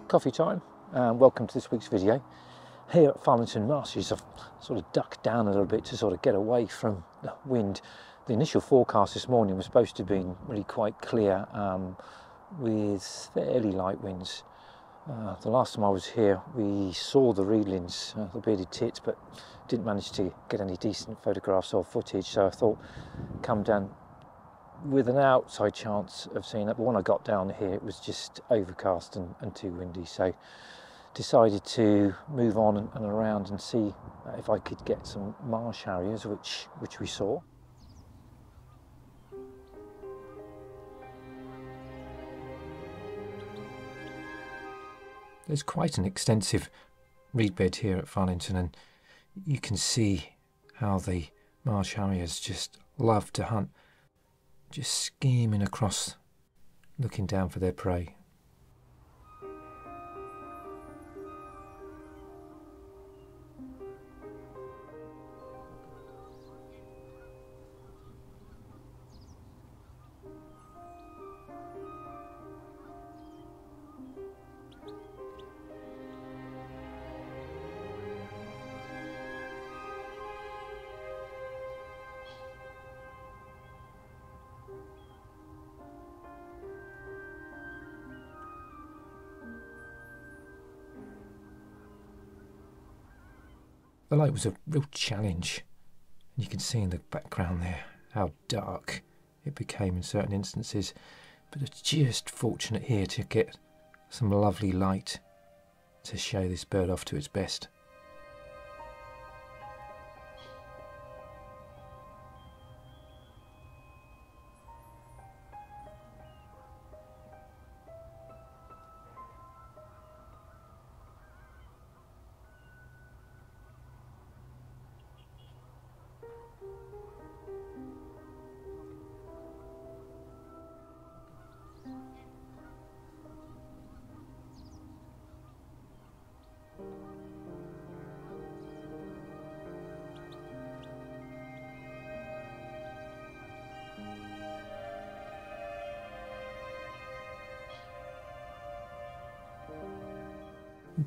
Coffee time, and welcome to this week's video. Here at Farlington Marshes, I've sort of ducked down a little bit to sort of get away from the wind. The initial forecast this morning was supposed to have been really quite clear, with fairly light winds. The last time I was here we saw the reedlings, the bearded tits, but didn't manage to get any decent photographs or footage, so I thought come down with an outside chance of seeing that, but when I got down here it was just overcast and too windy, so decided to move on and around and see if I could get some Marsh Harriers, which we saw. There's quite an extensive reed bed here at Farlington, and you can see how the Marsh Harriers just love to hunt, just skimming across, looking down for their prey. The light was a real challenge, and you can see in the background there how dark it became in certain instances, but it's just fortunate here to get some lovely light to show this bird off to its best.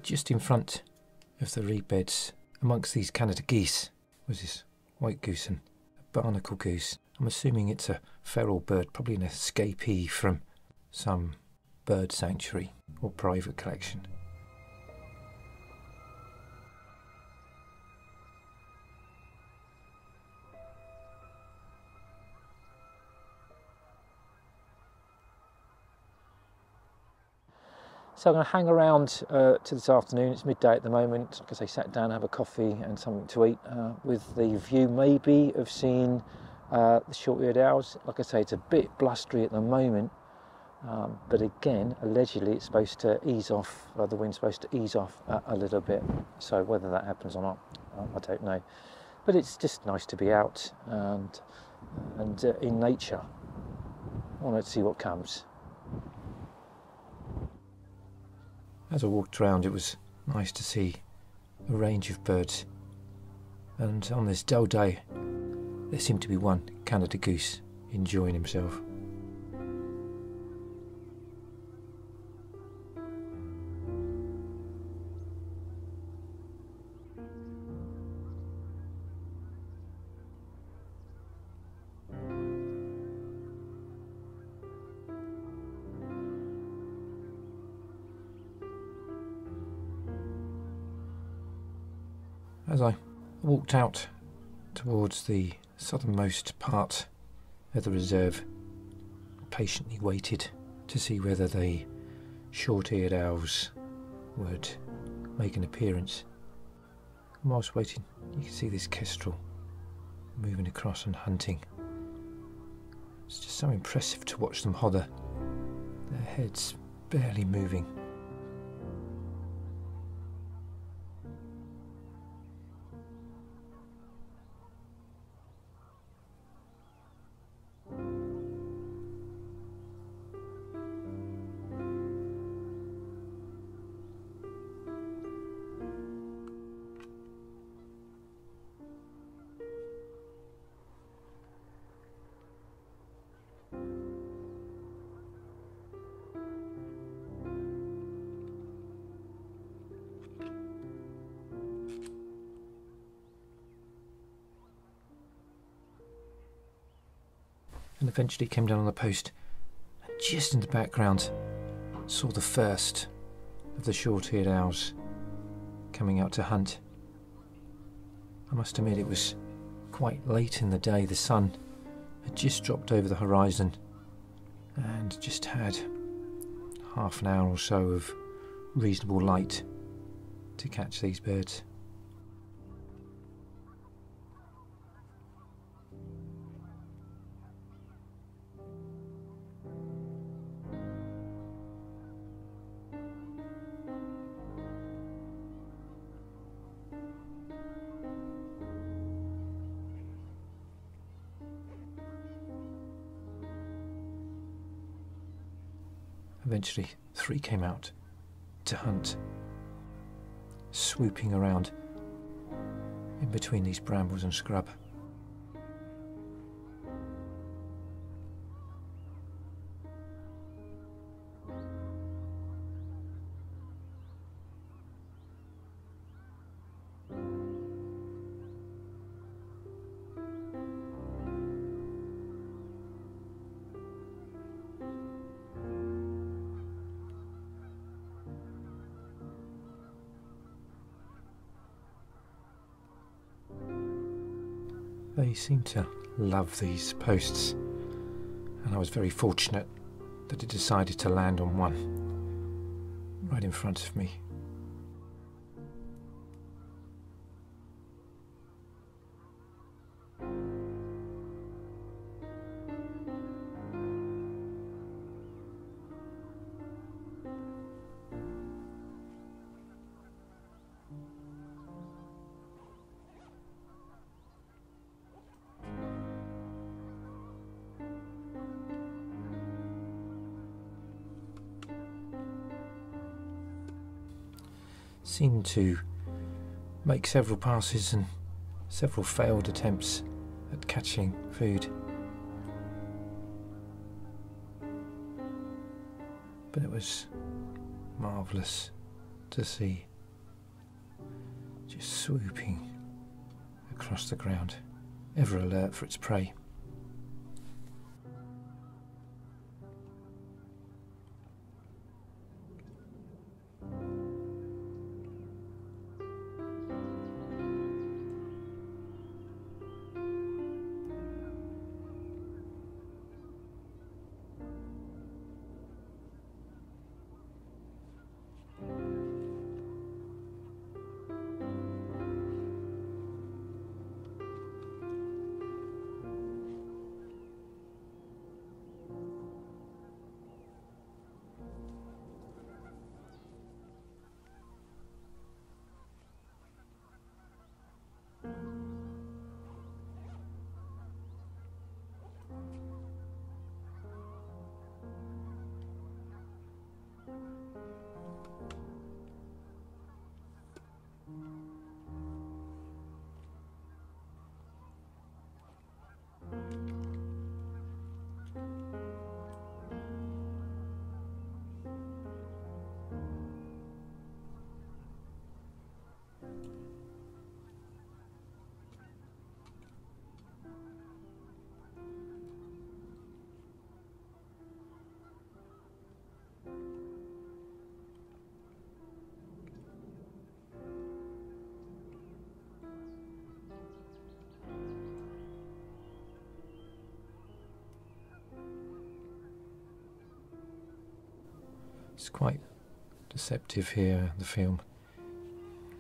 Just in front of the reed beds, amongst these Canada geese, was this white goose and a barnacle goose. I'm assuming it's a feral bird, probably an escapee from some bird sanctuary or private collection. So I'm going to hang around to this afternoon. It's midday at the moment. Like I say, sat down, have a coffee and something to eat, with the view maybe of seeing the short-eared owls. Like I say, it's a bit blustery at the moment, but again, allegedly it's supposed to ease off, the wind's supposed to ease off a little bit. So whether that happens or not, I don't know. But it's just nice to be out and in nature. I want to see what comes. As I walked around, it was nice to see a range of birds, and on this dull day there seemed to be one Canada goose enjoying himself. As I walked out towards the southernmost part of the reserve, patiently waited to see whether the short-eared owls would make an appearance. And whilst waiting, you can see this kestrel moving across and hunting. It's just so impressive to watch them hover, their heads barely moving. And eventually came down on the post, and just in the background saw the first of the short-eared owls coming out to hunt. I must admit it was quite late in the day. The sun had just dropped over the horizon and just had half an hour or so of reasonable light to catch these birds. Eventually, 3 came out to hunt, swooping around in between these brambles and scrub. They seem to love these posts, and I was very fortunate that it decided to land on one right in front of me. Seemed to make several passes and several failed attempts at catching food. But it was marvellous to see, just swooping across the ground, ever alert for its prey. It's quite deceptive here, the film.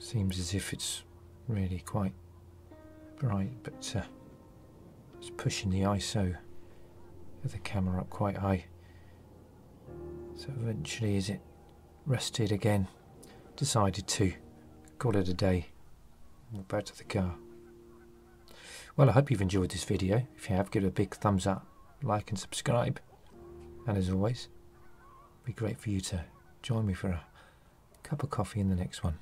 Seems as if it's really quite bright, but it's pushing the ISO of the camera up quite high. So eventually, as it rested again, decided to call it a day, walk back to the car. Well, I hope you've enjoyed this video. If you have, give it a big thumbs up, like and subscribe. And as always, it'd be great for you to join me for a cup of coffee in the next one.